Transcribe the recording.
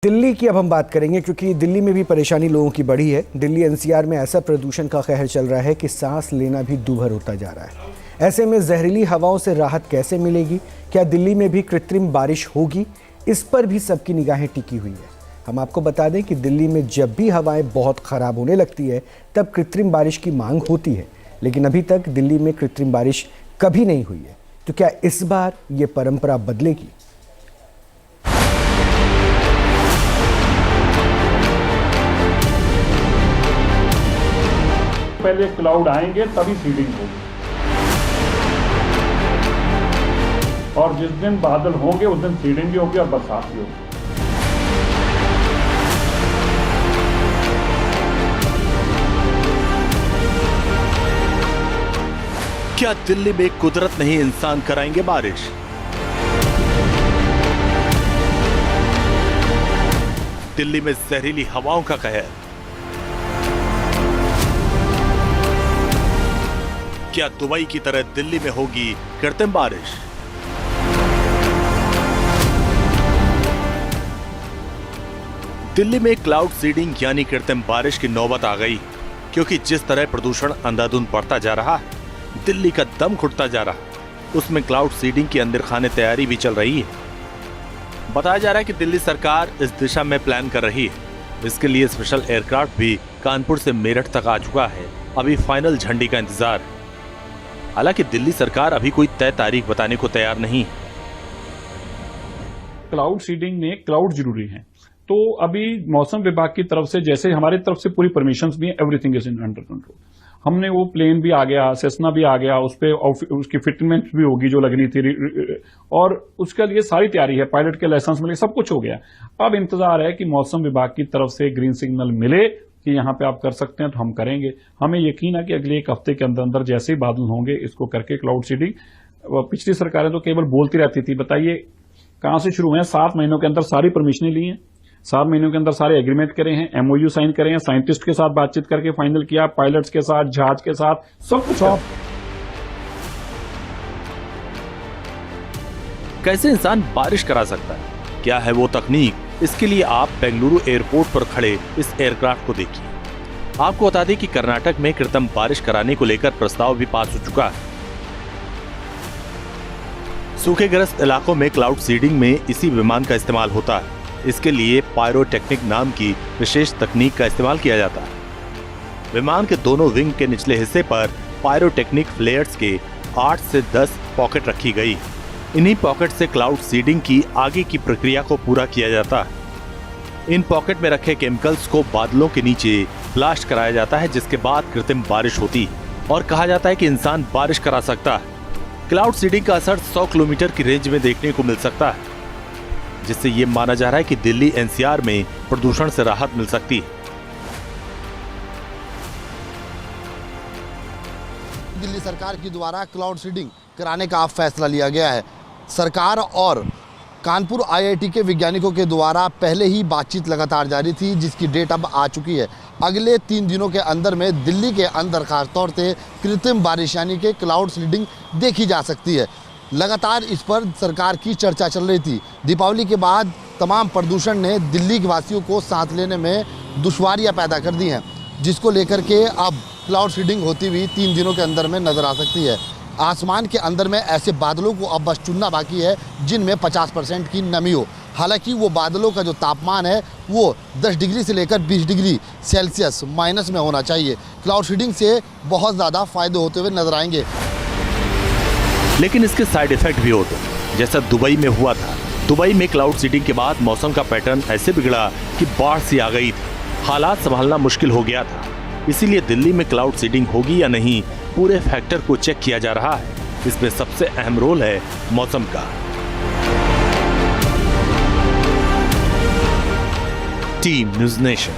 दिल्ली की अब हम बात करेंगे, क्योंकि दिल्ली में भी परेशानी लोगों की बढ़ी है। दिल्ली एनसीआर में ऐसा प्रदूषण का कहर चल रहा है कि सांस लेना भी दूभर होता जा रहा है। ऐसे में जहरीली हवाओं से राहत कैसे मिलेगी? क्या दिल्ली में भी कृत्रिम बारिश होगी? इस पर भी सबकी निगाहें टिकी हुई है। हम आपको बता दें कि दिल्ली में जब भी हवाएं बहुत ख़राब होने लगती है तब कृत्रिम बारिश की मांग होती है, लेकिन अभी तक दिल्ली में कृत्रिम बारिश कभी नहीं हुई है। तो क्या इस बार ये परंपरा बदलेगी? पहले क्लाउड आएंगे तभी सीडिंग होगी, और जिस दिन बादल होंगे उस दिन सीडिंग भी होगी और बरसात भी होगी। क्या दिल्ली में कुदरत नहीं इंसान कराएंगे बारिश? दिल्ली में जहरीली हवाओं का कहर। क्या दुबई की तरह दिल्ली में होगी कृत्रिम बारिश? दिल्ली में क्लाउड सीडिंग यानी कृत्रिम बारिश की नौबत आ गई, क्योंकि जिस तरह प्रदूषण अंधाधुंध बढ़ता जा रहा है, दिल्ली का दम घुटता जा रहा है, उसमें क्लाउड सीडिंग की अंदर खाने तैयारी भी चल रही है। बताया जा रहा है कि दिल्ली सरकार इस दिशा में प्लान कर रही है। इसके लिए स्पेशल एयरक्राफ्ट भी कानपुर से मेरठ तक आ चुका है। अभी फाइनल झंडी का इंतजार है। हालांकि दिल्ली सरकार अभी कोई तय तारीख बताने को तैयार नहीं है। क्लाउड सीडिंग में क्लाउड जरूरी है, तो अभी मौसम विभाग की तरफ से, जैसे हमारी तरफ से पूरी परमिशंस भी है, everything is in under control. हमने वो प्लेन भी आ गया, सेस्ना भी आ गया, उस पे उसकी फिटमेंट भी होगी जो लगनी थी, और उसके लिए सारी तैयारी है, पायलट के लाइसेंस मिले, सब कुछ हो गया। अब इंतजार है कि मौसम विभाग की तरफ से ग्रीन सिग्नल मिले कि यहाँ पे आप कर सकते हैं, तो हम करेंगे। हमें यकीन है कि अगले एक हफ्ते के अंदर अंदर जैसे ही बादल होंगे, इसको करके क्लाउड सीडिंग। पिछली सरकारें तो केवल बोलती रहती थी, बताइए कहां से शुरू हुए हैं? 7 महीनों के अंदर सारी परमिशनें ली हैं, 7 महीनों के अंदर सारे एग्रीमेंट करे हैं, एमओयू साइन करे हैं, साइंटिस्ट के साथ बातचीत करके फाइनल किया, पायलट्स के साथ, जहाज के साथ, सब कुछ। कैसे इंसान बारिश करा सकता है? क्या है वो तकनीक? इसके लिए आप बेंगलुरु एयरपोर्ट पर खड़े इस एयरक्राफ्ट को देखिए। आपको बता दें कि कर्नाटक में कृत्रिम बारिश कराने को लेकर प्रस्ताव भी पास हो चुका है। सूखेग्रस्त इलाकों में क्लाउड सीडिंग में इसी विमान का इस्तेमाल होता है। इसके लिए पायरोटेक्निक नाम की विशेष तकनीक का इस्तेमाल किया जाता है। विमान के दोनों विंग के निचले हिस्से पर पायरोटेक्निक फ्लेयर्स के 8 से 10 पॉकेट रखी गई। इन्हीं पॉकेट से क्लाउड सीडिंग की आगे की प्रक्रिया को पूरा किया जाता है। इन पॉकेट में रखे केमिकल्स को बादलों के नीचे ब्लास्ट कराया जाता है, जिसके बाद कृत्रिम बारिश होती है और कहा जाता है कि इंसान बारिश करा सकता है। क्लाउड सीडिंग का असर 100 किलोमीटर की रेंज में देखने को मिल सकता है, जिससे ये माना जा रहा है कि दिल्ली एनसीआर में प्रदूषण से राहत मिल सकती है। दिल्ली सरकार के द्वारा क्लाउड सीडिंग कराने का फैसला लिया गया है। सरकार और कानपुर आईआईटी के वैज्ञानिकों के द्वारा पहले ही बातचीत लगातार जारी थी, जिसकी डेट अब आ चुकी है। अगले 3 दिनों के अंदर में दिल्ली के अंदर खास तौर से कृत्रिम बारिश यानी कि क्लाउड सीडिंग देखी जा सकती है। लगातार इस पर सरकार की चर्चा चल रही थी। दीपावली के बाद तमाम प्रदूषण ने दिल्ली के वासियों को सांस लेने में दुश्वारियां पैदा कर दी हैं, जिसको लेकर के अब क्लाउड सीडिंग होती हुई 3 दिनों के अंदर में नज़र आ सकती है। आसमान के अंदर में ऐसे बादलों को अब बस चुनना बाकी है जिनमें 50% की नमी हो। हालांकि वो बादलों का जो तापमान है वो 10 डिग्री से लेकर 20 डिग्री सेल्सियस माइनस में होना चाहिए। क्लाउड सीडिंग से बहुत ज़्यादा फायदे होते हुए नजर आएंगे, लेकिन इसके साइड इफेक्ट भी होते हैं, जैसा दुबई में हुआ था। दुबई में क्लाउड सीडिंग के बाद मौसम का पैटर्न ऐसे बिगड़ा कि बाढ़ सी आ गई थी। हालात संभालना मुश्किल हो गया था। इसीलिए दिल्ली में क्लाउड सीडिंग होगी या नहीं, पूरे फैक्टर को चेक किया जा रहा है। इसमें सबसे अहम रोल है मौसम का। Team news nation.